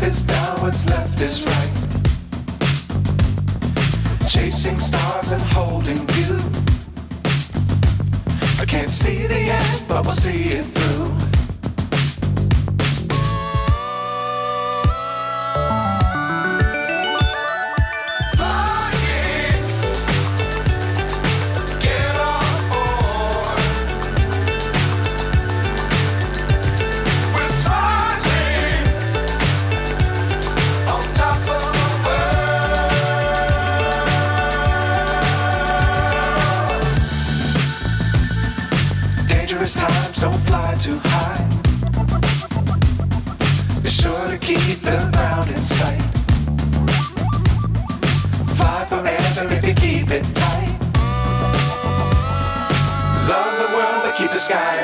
is down, what's left is right. Chasing stars and holding you. I can't see the end, but we'll see it through. Times don't fly too high. Be sure to keep the ground in sight. Fly forever if you keep it tight. Love the world but keep the sky